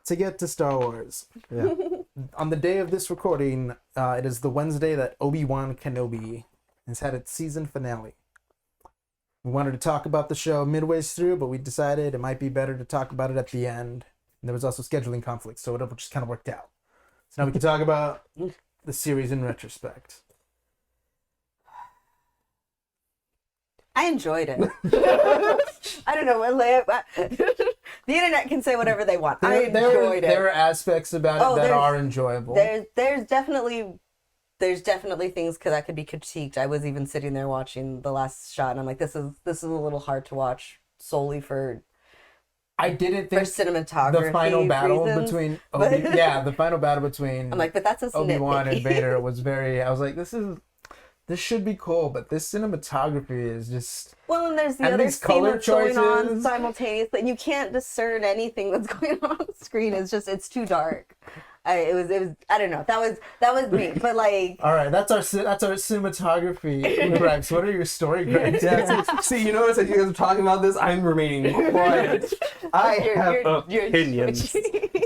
to get to Star Wars. Yeah. On the day of this recording, it is the Wednesday that Obi-Wan Kenobi has had its season finale. We wanted to talk about the show midway through, but we decided it might be better to talk about it at the end. And there was also scheduling conflicts, so it just kind of worked out. So now we can talk about the series in retrospect. I enjoyed it. I don't know. The internet can say whatever they want. I enjoyed it. There are aspects about it that are enjoyable. There's definitely things that could be critiqued. I was even sitting there watching the last shot, and I'm like, this is a little hard to watch solely for. I didn't think cinematography the final battle reasons, between the final battle between I'm like, but that's a Obi-Wan nitpicky. and Vader was very. I was like, this should be cool, but this cinematography is just. Well, and there's the and other these scene color that's going on choices. simultaneously, and you can't discern anything that's going on the screen. It's too dark. It was. I don't know. That was me. But like. All right, that's our cinematography gripes. What are your story gripes? Yeah. See, you notice as you guys are talking about this, I'm remaining quiet. I have opinions.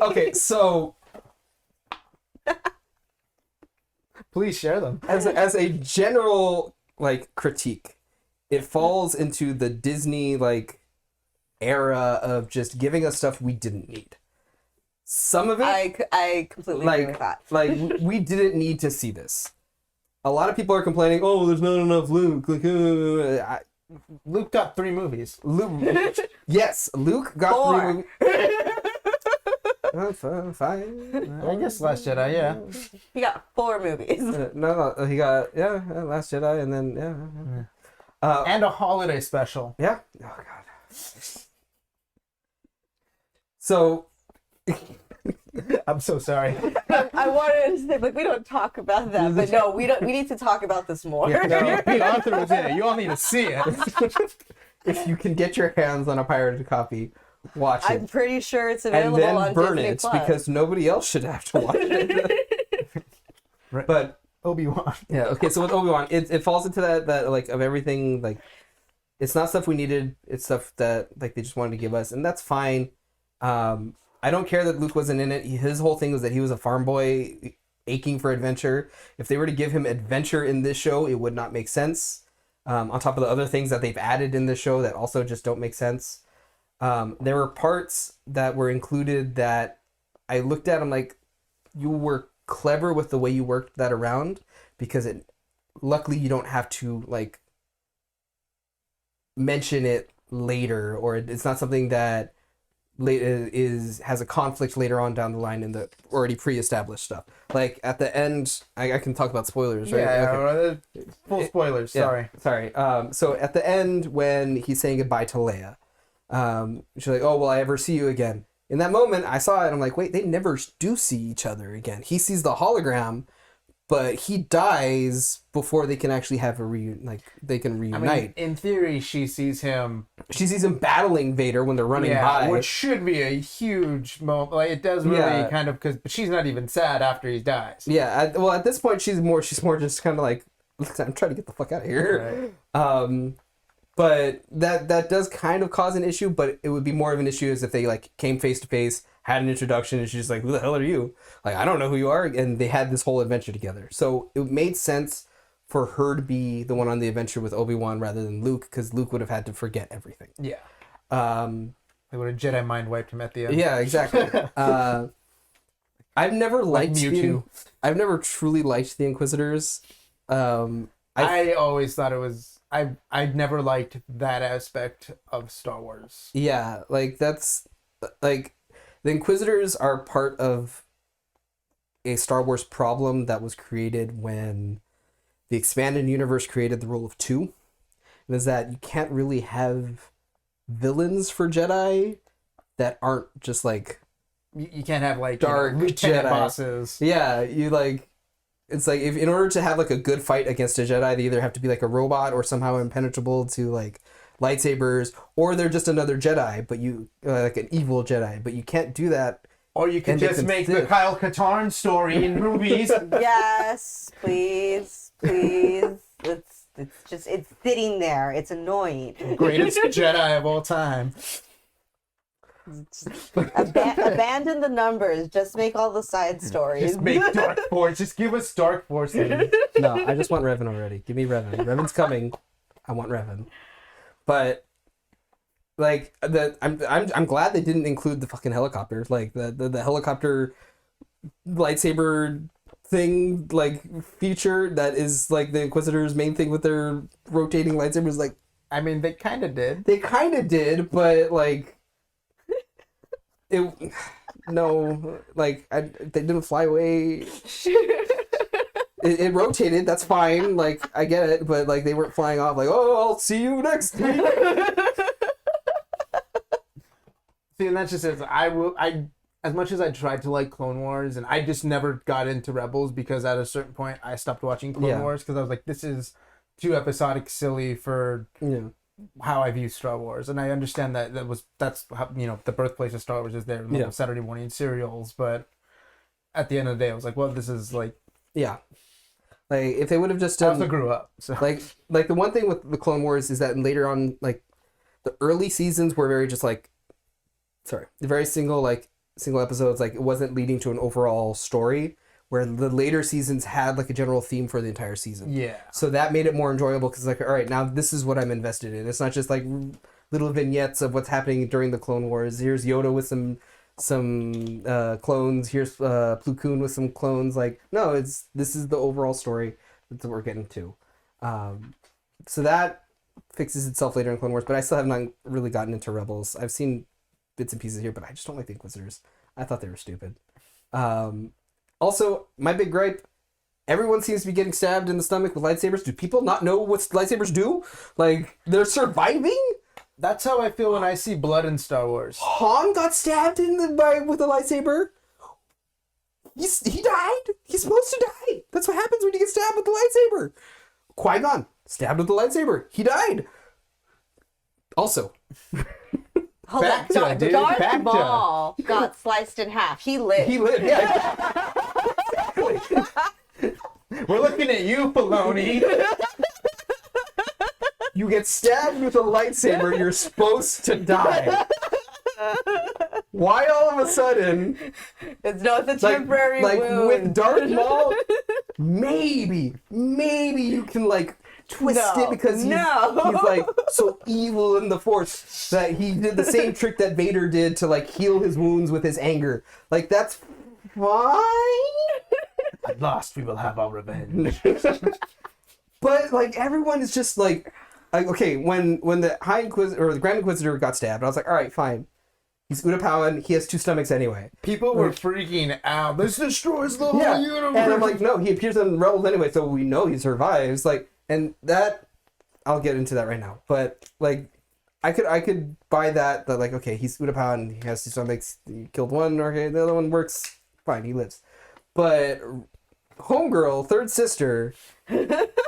Okay, so Please share them. as a general like critique, it falls into the Disney like era of just giving us stuff we didn't need. Some of it, I completely agree with that. like we didn't need to see this. A lot of people are complaining, "Oh, there's not enough Luke." Like, Luke got 3 movies. Luke, yes, Luke got 4. 3 movies. Fine. I guess Last Jedi, yeah. He got 4 movies. No, he got Last Jedi, and then And a holiday special. yeah. Oh god. So. I'm so sorry. I wanted to say, like, we don't talk about that, but no, we don't. We need to talk about this more. No, Pete Arthur was in it. You all need to see it. If you can get your hands on a pirated copy, watch I'm it. pretty sure it's And available then on burn Disney it Plus. because nobody else should have to watch it. Right. But Obi-Wan. yeah, okay, so with Obi-Wan, it falls into that like of everything, like it's not stuff we needed, it's stuff that like they just wanted to give us, and that's fine. I don't care that Luke wasn't in it. His whole thing was that he was a farm boy aching for adventure. If they were to give him adventure in this show, it would not make sense. On top of the other things that they've added in the show that also just don't make sense. There were parts that were included that I looked at, I'm like, you were clever with the way you worked that around, because luckily you don't have to like mention it later, or it's not something that has a conflict later on down the line in the already pre-established stuff. Like at the end, I can talk about spoilers, right? Yeah, Okay. full spoilers. Yeah, sorry. So at the end, when he's saying goodbye to Leia, she's like, "Oh, will I ever see you again?" In that moment, I saw it. I'm like, "Wait, they never do see each other again." He sees the hologram, but he dies before they can actually have they can reunite. I mean, in theory, she sees him. She sees him battling Vader when they're running by, which should be a huge moment. Like, it does really kind of, but she's not even sad after he dies. Yeah, at this point, she's more just kind of like, I'm trying to get the fuck out of here. Right. But that does kind of cause an issue, but it would be more of an issue as if they like came face to face, had an introduction, and she's just like, "Who the hell are you?" Like, I don't know who you are, and they had this whole adventure together. So it made sense for her to be the one on the adventure with Obi-Wan rather than Luke, because Luke would have had to forget everything. Yeah. They would have Jedi mind wiped him at the end. Yeah, exactly. I've never liked Mewtwo. I've never truly liked the Inquisitors. I always thought it was. I'd never liked that aspect of Star Wars. Yeah, like that's like the Inquisitors are part of a Star Wars problem that was created when the expanded universe created the rule of 2. And is that you can't really have villains for Jedi that aren't just like You can't have like dark lieutenant Jedi bosses. Yeah, you like. It's like, if in order to have like a good fight against a Jedi, they either have to be like a robot or somehow impenetrable to like lightsabers, or they're just another Jedi, but you like an evil Jedi. But you can't do that. Or you can just make the Kyle Katarn story in movies. Yes, please. It's sitting there. It's annoying. Greatest Jedi of all time. Abandon the numbers. Just make all the side stories. Just make Dark Force. Just give us Dark Force. No, I just want Revan already. Give me Revan. Revan's coming. I want Revan. But like I'm glad they didn't include the fucking helicopter. Like the helicopter lightsaber thing, like feature that is like the Inquisitor's main thing with their rotating lightsabers. Like, I mean, they kind of did. they kind of did, but like it. No, like they didn't fly away. It rotated. That's fine. Like I get it, but like they weren't flying off. Like, oh, I'll see you next week. See, and that's just it. I as much as I tried to like Clone Wars, and I just never got into Rebels because at a certain point I stopped watching Clone Wars because I was like, this is too episodic, silly for how I view Star Wars. And I understand that's how, the birthplace of Star Wars is there, Saturday morning serials. But at the end of the day, I was like, well, this is like like if they would have just I done, also grew up. So like the one thing with the Clone Wars is that later on, like the early seasons were very just like, very single episodes. Like it wasn't leading to an overall story. Where the later seasons had like a general theme for the entire season. Yeah. So that made it more enjoyable because like, all right, now this is what I'm invested in. It's not just like little vignettes of what's happening during the Clone Wars. Here's Yoda with some clones. Here's Plo Koon with some clones. Like, no, this is the overall story that we're getting to. So that fixes itself later in Clone Wars, but I still have not really gotten into Rebels. I've seen bits and pieces here, but I just don't like the Inquisitors. I thought they were stupid. Also, my big gripe, everyone seems to be getting stabbed in the stomach with lightsabers. Do people not know what lightsabers do? Like, they're surviving? that's how I feel when I see blood in Star Wars. Han got stabbed with a lightsaber. He died. He's supposed to die. That's what happens when you get stabbed with the lightsaber. Qui-Gon, stabbed with the lightsaber. He died. Also... Hold on. Darth Maul got sliced in half. He lived. Yeah. We're looking at you, Filoni. You get stabbed with a lightsaber, you're supposed to die. Why all of a sudden? It's a temporary wound. With Darth Maul, maybe you can twist it because he's like so evil in the Force that he did the same trick that Vader did to heal his wounds with his anger. That's fine. At last we will have our revenge. But everyone is just okay, when the High Inquisitor or the Grand Inquisitor got stabbed, I was like, all right, fine. He's Utapawan. He has two stomachs anyway. People were freaking out. This destroys the whole universe. And I'm like, no, he appears in Rebels anyway, so we know he survives. And that, I'll get into that right now. But I could buy that okay, he's Utapawan. He has two stomachs. He killed one. Okay, the other one works. Fine, he lives. But homegirl, third sister,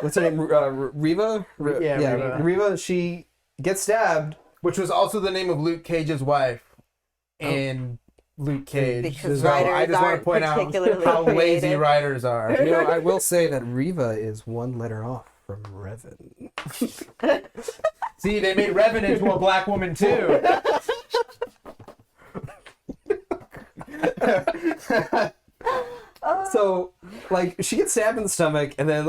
what's her name? Riva. Riva. Riva. She gets stabbed, which was also the name of Luke Cage's wife. And Luke Cage. Because so I just want to point out how lazy writers are. I will say that Riva is one letter off from Revan. See, they made Revan into a black woman too. So, she gets stabbed in the stomach, and then,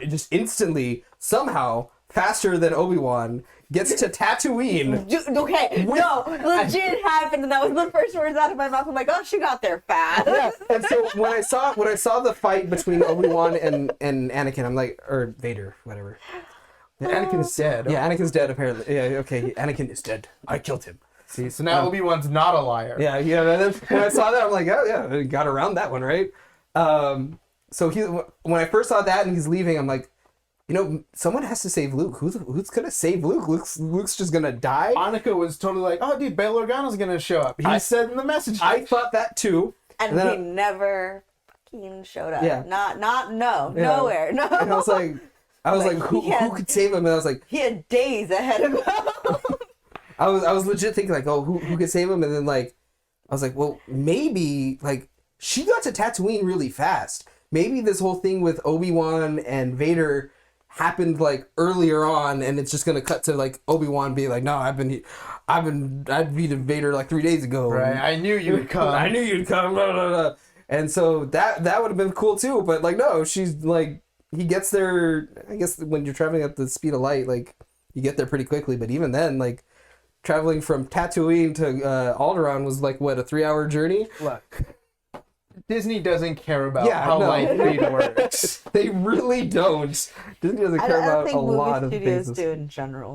just instantly, somehow, faster than Obi-Wan, gets to Tatooine. Okay, legit happened, and that was the first words out of my mouth. I'm like, oh, she got there fast. Yeah, and so when I saw the fight between Obi-Wan and Anakin, I'm like, or Vader, whatever. Anakin is dead. Yeah, Anakin's dead, apparently. Yeah, okay, Anakin is dead. I killed him. See, so now Obi-Wan's not a liar. Yeah, and when I saw that, I'm like, oh, yeah, got around that one, right? So when I first saw that and he's leaving, I'm like, someone has to save Luke. Who's gonna save Luke? Luke's just gonna die. Anika was totally like, "Oh, dude, Bail Organa's gonna show up." He said in the message. I thought that too, and he never fucking showed up. Yeah, nowhere. No. And I was like, who could save him? And I was like, he had days ahead of him. I was legit thinking who could save him? And then I was like, well, maybe she got to Tatooine really fast. Maybe this whole thing with Obi-Wan and Vader happened like earlier on, and it's just gonna cut to like Obi-Wan being like, no, I beat Vader like 3 days ago. Right. I knew you would come. I knew you'd come. Blah, blah, blah. And so that would have been cool too. But like, no, she's like, he gets there. I guess when you're traveling at the speed of light, like you get there pretty quickly. But even then, like traveling from Tatooine to Alderaan was like what, a 3-hour journey. Look, Disney doesn't care about how no. light speed works. They really don't. Disney doesn't care I don't about think a lot movie of studios things. do in general.